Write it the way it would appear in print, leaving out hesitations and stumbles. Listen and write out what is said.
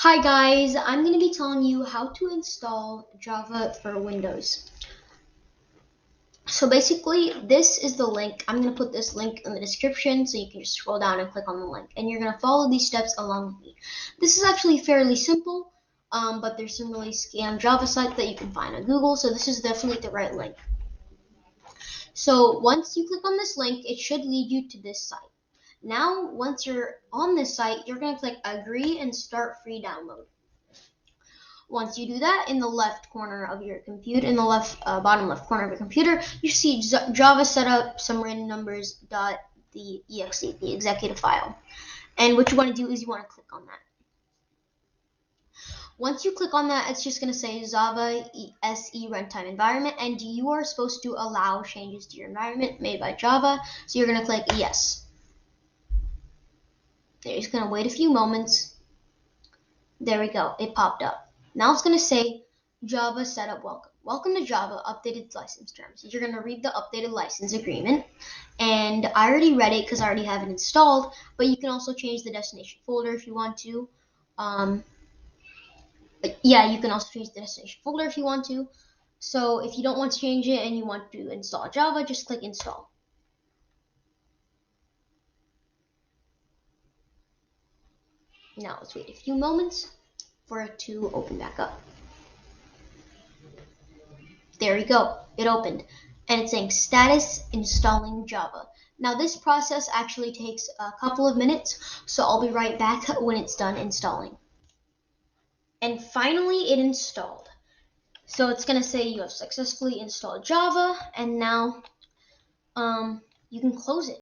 Hi guys, I'm going to be telling you how to install Java for Windows. So basically, this is the link. I'm going to put this link in the description so you can just scroll down and click on the link. And you're going to follow these steps along with me. This is actually fairly simple, but there's some really scam Java sites that you can find on Google, so this is definitely the right link. So once you click on this link, it should lead you to this site. Now, once you're on this site, you're going to click Agree and Start Free Download. Once you do that, in the left corner of your computer, in the bottom left corner of your computer, you see Java setup some random numbers dot the exe, the executive file. And what you want to do is you want to click on that. Once you click on that, it's just going to say Java SE runtime environment, and you are supposed to allow changes to your environment made by Java. So you're going to click yes. You're just going to wait a few moments. There we go. It popped up. Now it's going to say Java setup welcome. Welcome to Java updated license terms. You're going to read the updated license agreement. And I already read it because I already have it installed. But you can also change the destination folder if you want to. But yeah, you can also change the destination folder if you want to. So if you don't want to change it and you want to install Java, just click install. Now let's wait a few moments for it to open back up. There we go, it opened, and it's saying status installing Java. Now this process actually takes a couple of minutes, so I'll be right back when it's done installing. And finally it installed. So it's going to say you have successfully installed Java, and now you can close it.